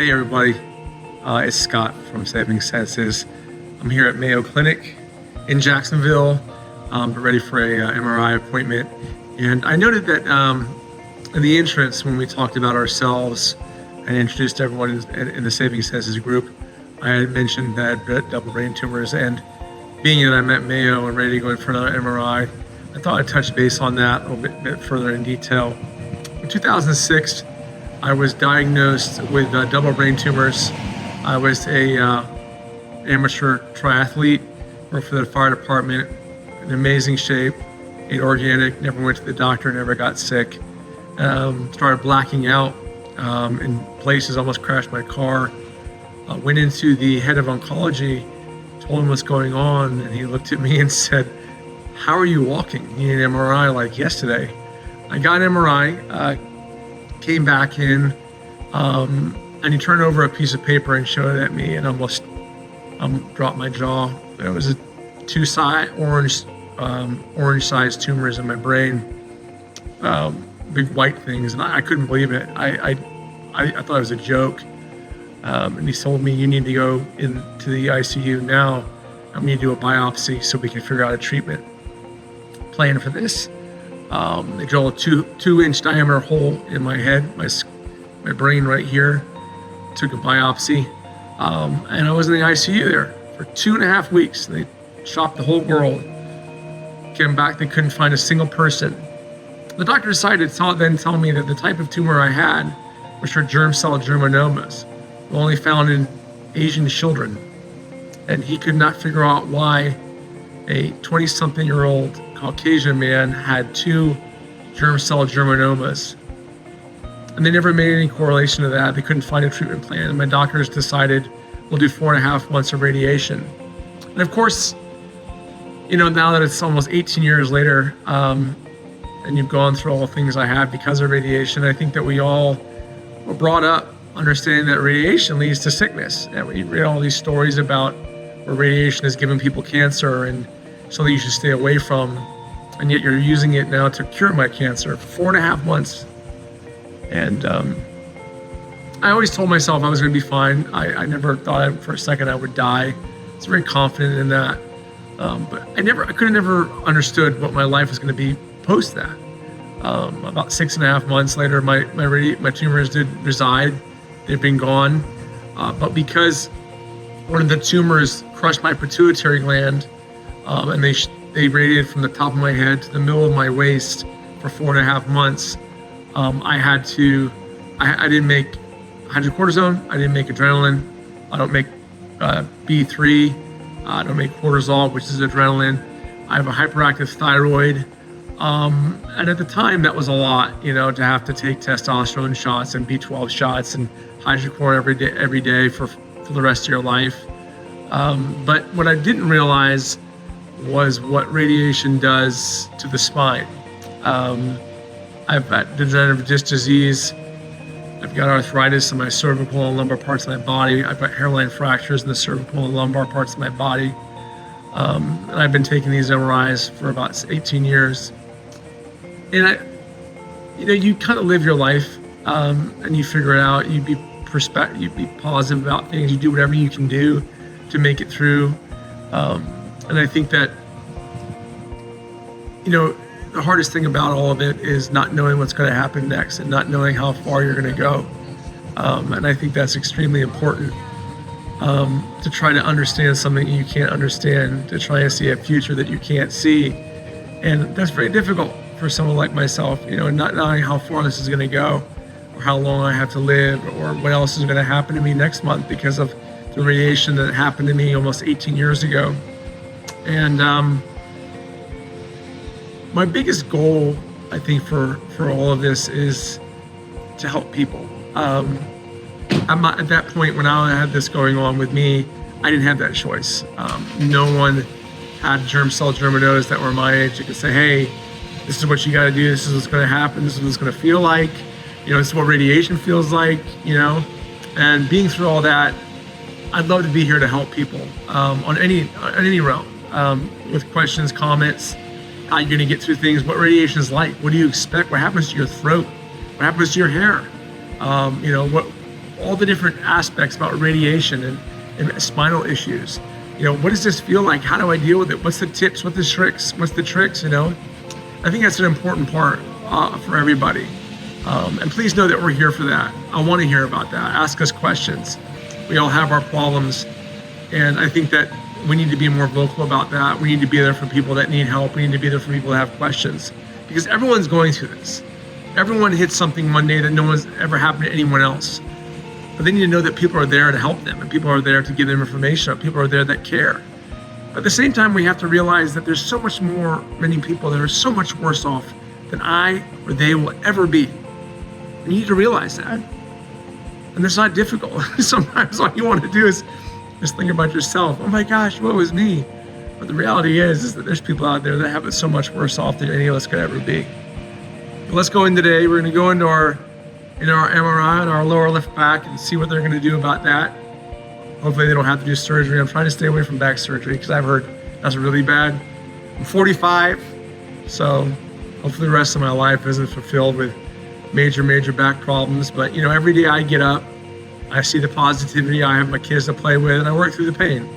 Hey everybody, it's Scott from Saving Senses. I'm here at Mayo Clinic in Jacksonville, ready for a MRI appointment. And I noted that in the entrance, when we talked about ourselves and introduced everyone in the Saving Senses group, I had mentioned that I had double brain tumors, and being that I'm at Mayo and ready to go in for another MRI, I thought I'd touch base on that a little bit further in detail. In 2006, I was diagnosed with double brain tumors. I was a amateur triathlete, worked for the fire department, in amazing shape, ate organic, never went to the doctor, never got sick. Started blacking out in places, almost crashed my car. Went into the head of oncology, told him what's going on, and he looked at me and said, "How are you walking? You need an MRI like yesterday." I got an MRI, came back in, and he turned over a piece of paper and showed it at me, and almost dropped my jaw. It was a orange-sized tumors in my brain, big white things, and I couldn't believe it. I thought it was a joke, and he told me, "You need to go into the ICU now, and we need to do a biopsy so we can figure out a treatment plan for this." They drilled a two-inch diameter hole in my head, my brain right here, took a biopsy, and I was in the ICU there for 2.5 weeks. They shopped the whole world. Came back, they couldn't find a single person. The doctor decided to then tell me that the type of tumor I had, which are germ cell germanomas, were only found in Asian children. And he could not figure out why a 20-something-year-old Caucasian man had 2 germ cell germanomas. And they never made any correlation to that. They couldn't find a treatment plan. And my doctors decided, we'll do 4.5 months of radiation. And of course, now that it's almost 18 years later, and you've gone through all the things I have because of radiation, I think that we all were brought up understanding that radiation leads to sickness. And we read all these stories about where radiation has given people cancer and something you should stay away from, and yet you're using it now to cure my cancer for 4.5 months. And I always told myself I was going to be fine. I never thought for a second I would die. I was very confident in that, but I could have never understood what my life was going to be post that. About 6.5 months later, my tumors did reside. They've been gone, but because one of the tumors crushed my pituitary gland, and they radiated from the top of my head to the middle of my waist for 4.5 months. I didn't make hydrocortisone. I didn't make adrenaline. I don't make B3. I don't make cortisol, which is adrenaline. I have a hyperactive thyroid. And at the time, that was a lot, to have to take testosterone shots and B12 shots and hydrochlor every day for the rest of your life. But what I didn't realize was what radiation does to the spine. I've got degenerative disc disease. I've got arthritis in my cervical and lumbar parts of my body. I've got hairline fractures in the cervical and lumbar parts of my body. And I've been taking these MRIs for about 18 years. And you kind of live your life, and you figure it out. You be positive about things. You do whatever you can do to make it through. And I think that, the hardest thing about all of it is not knowing what's going to happen next and not knowing how far you're going to go. And I think that's extremely important, to try to understand something you can't understand, to try and see a future that you can't see. And that's very difficult for someone like myself, not knowing how far this is going to go or how long I have to live or what else is going to happen to me next month because of the radiation that happened to me almost 18 years ago. And my biggest goal, I think, for all of this is to help people. I'm not at that point when I had this going on with me. I didn't have that choice. No one had germ cell germanomas that were my age. You could say, "Hey, this is what you got to do. This is what's going to happen. This is what it's going to feel like. This is what radiation feels like." And being through all that, I'd love to be here to help people on any realm, with questions, comments, how you're going to get through things, what radiation is like, what do you expect, what happens to your throat, what happens to your hair, all the different aspects about radiation and spinal issues. What does this feel like? How do I deal with it? What's the tips? What's the tricks? I think that's an important part for everybody. And please know that we're here for that. I want to hear about that. Ask us questions. We all have our problems. And I think that we need to be more vocal about that. We need to be there for people that need help. We need to be there for people that have questions. Because everyone's going through this. Everyone hits something one day that no one's ever happened to anyone else. But they need to know that people are there to help them, and people are there to give them information. People are there that care. But at the same time, we have to realize that there's so much more, many people that are so much worse off than I or they will ever be. And you need to realize that. And it's not difficult. Sometimes all you want to do is just think about yourself. Oh my gosh, what was me? But the reality is that there's people out there that have it so much worse off than any of us could ever be. But let's go in today. We're going to go into our MRI on our lower left back and see what they're going to do about that. Hopefully they don't have to do surgery. I'm trying to stay away from back surgery because I've heard that's really bad. I'm 45, so hopefully the rest of my life isn't fulfilled with major back problems. But every day I get up, I see the positivity. I have my kids to play with, and I work through the pain.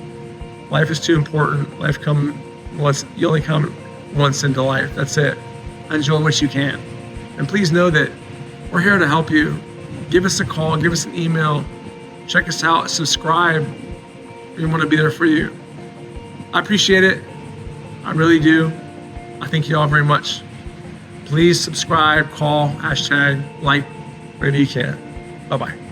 Life is too important. You only come once into life. That's it. Enjoy what you can. And please know that we're here to help you. Give us a call, give us an email, check us out, subscribe. We want to be there for you. I appreciate it. I really do. I thank you all very much. Please subscribe, call, hashtag, like, wherever you can. Bye-bye.